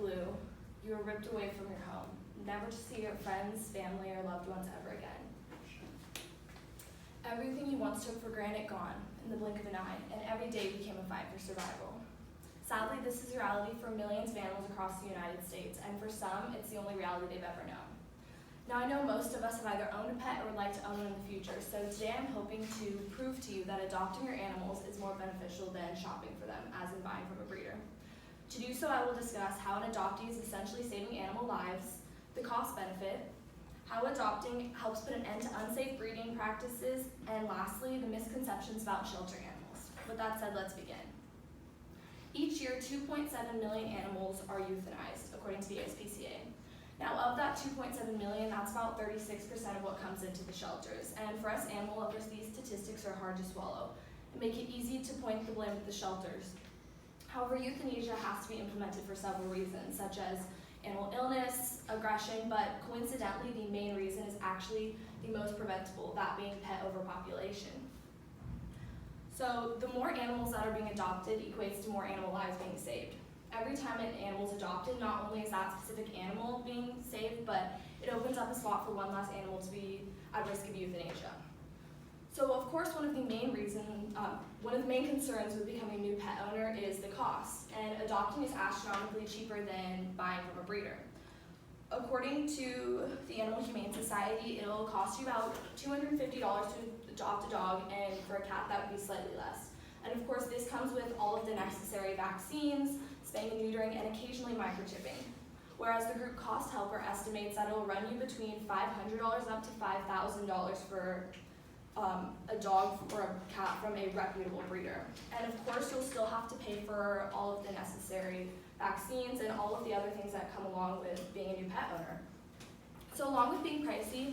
blue, you were ripped away from your home, never to see your friends, family, or loved ones ever again. Everything you once took for granted gone in the blink of an eye, and every day became a fight for survival. Sadly, this is reality for millions of animals across the United States, and for some, it's the only reality they've ever known. Now, I know most of us have either owned a pet or would like to own one in the future, so today I'm hoping to prove to you that adopting your animals is more beneficial than shopping for them, as in buying from a breeder. To do so, I will discuss how an adoptee is essentially saving animal lives, the cost benefit, how adopting helps put an end to unsafe breeding practices, and lastly, the misconceptions about shelter animals. With that said, let's begin. Each year, 2.7 million animals are euthanized, according to the ASPCA. Now, of that 2.7 million, that's about 36% of what comes into the shelters. And for us animal lovers, these statistics are hard to swallow and make it easy to point the blame at the shelters. However, euthanasia has to be implemented for several reasons, such as animal illness, aggression, but coincidentally, the main reason is actually the most preventable, that being pet overpopulation. So the more animals that are being adopted equates to more animal lives being saved. Every time an animal is adopted, not only is that specific animal being saved, but it opens up a spot for one less animal to be at risk of euthanasia. So of course, one of the main concerns with becoming a new pet owner is the cost, and adopting is astronomically cheaper than buying from a breeder. According to the Animal Humane Society, it'll cost you about $250 to adopt a dog, and for a cat, that would be slightly less. And of course, this comes with all of the necessary vaccines, spaying and neutering, and occasionally microchipping. Whereas the group Cost Helper estimates that it will run you between $500 up to $5,000 for a dog or a cat from a reputable breeder. And of course, you'll still have to pay for all of the necessary vaccines and all of the other things that come along with being a new pet owner. So along with being pricey,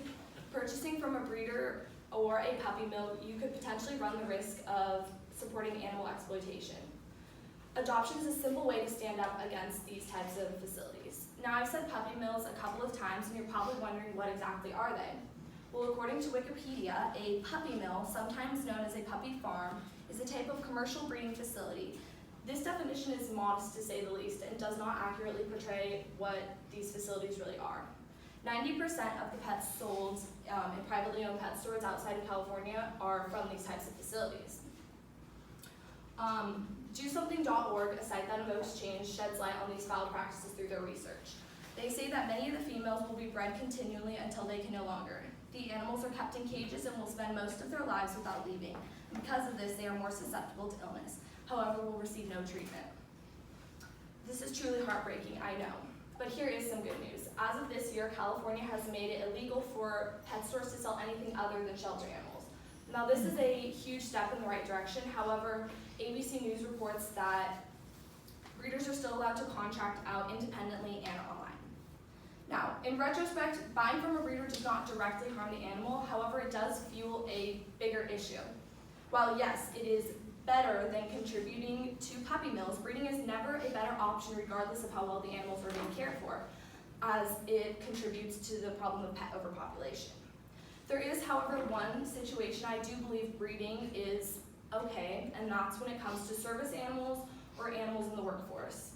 purchasing from a breeder or a puppy mill, you could potentially run the risk of supporting animal exploitation. Adoption is a simple way to stand up against these types of facilities. Now, I've said puppy mills a couple of times, and you're probably wondering what exactly are they? Well, according to Wikipedia, a puppy mill, sometimes known as a puppy farm, is a type of commercial breeding facility. This definition is modest to say the least and does not accurately portray what these facilities really are. 90% of the pets sold in privately owned pet stores outside of California are from these types of facilities. DoSomething.org, a site that invokes change, sheds light on these foul practices through their research. They say that many of the females will be bred continually until they can no longer. The animals are kept in cages and will spend most of their lives without leaving. And because of this, they are more susceptible to illness. However, will receive no treatment. This is truly heartbreaking, I know. But here is some good news. As of this year, California has made it illegal for pet stores to sell anything other than shelter animals. Now, this is a huge step in the right direction. However, ABC News reports that breeders are still allowed to contract out independently and online. Now, in retrospect, buying from a breeder does not directly harm the animal. However, it does fuel a bigger issue. While yes, it is better than contributing to puppy mills, breeding is never a better option regardless of how well the animals are being cared for, as it contributes to the problem of pet overpopulation. There is, however, one situation I do believe breeding is okay, and that's when it comes to service animals or animals in the workforce.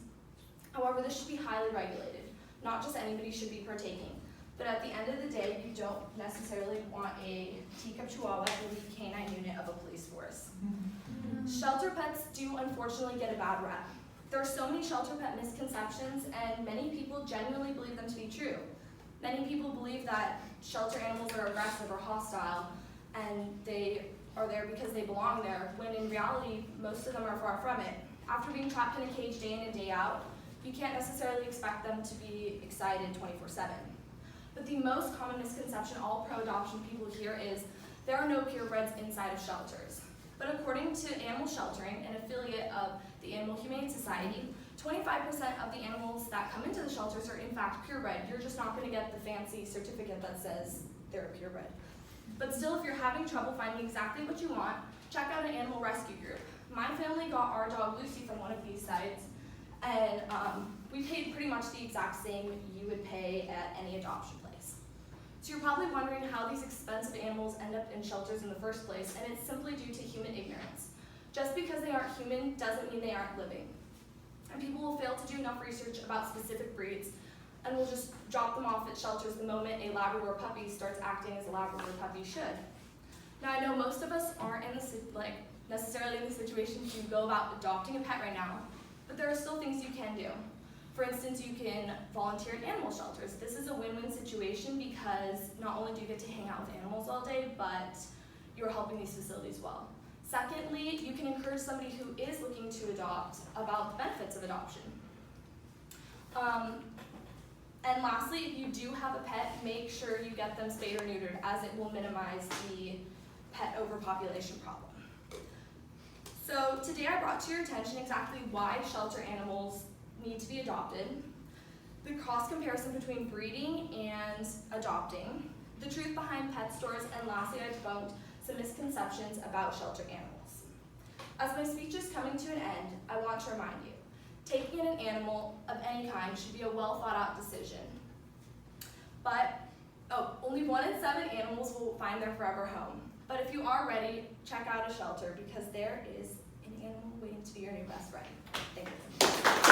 However, this should be highly regulated. Not just anybody should be partaking. But at the end of the day, you don't necessarily want a teacup chihuahua in the canine unit of a police force. Shelter pets do unfortunately get a bad rep. There are so many shelter pet misconceptions, and many people genuinely believe them to be true. Many people believe that shelter animals are aggressive or hostile, and they are there because they belong there, when in reality, most of them are far from it. After being trapped in a cage day in and day out, you can't necessarily expect them to be excited 24/7. But the most common misconception all pro-adoption people hear is there are no purebreds inside of shelters. But according to Animal Sheltering, an affiliate of the Animal Humane Society, 25% of the animals that come into the shelters are in fact purebred. You're just not going to get the fancy certificate that says they're purebred. But still, if you're having trouble finding exactly what you want, check out an animal rescue group. My family got our dog Lucy from one of these sites, and we paid pretty much the exact same you would pay at any adoption place. So you're probably wondering how these expensive animals end up in shelters in the first place, and it's simply due to human ignorance. Just because they aren't human doesn't mean they aren't living. And people will fail to do enough research about specific breeds and will just drop them off at shelters the moment a Labrador puppy starts acting as a Labrador puppy should. Now, I know most of us aren't necessarily in the situation to go about adopting a pet right now, but there are still things you can do. For instance, you can volunteer at animal shelters. This is a win-win situation because not only do you get to hang out with animals all day, but you're helping these facilities well. Secondly, you can encourage somebody who is looking to adopt about the benefits of adoption. And lastly, if you do have a pet, make sure you get them spayed or neutered, as it will minimize the pet overpopulation problem. So today I brought to your attention exactly why shelter animals need to be adopted, the cost comparison between breeding and adopting, the truth behind pet stores, and lastly I debunked some misconceptions about shelter animals. As my speech is coming to an end, I want to remind you, taking in an animal of any kind should be a well thought out decision. But only 1 in 7 animals will find their forever home. But if you are ready, check out a shelter because there is an animal waiting to be your new best friend. Thank you.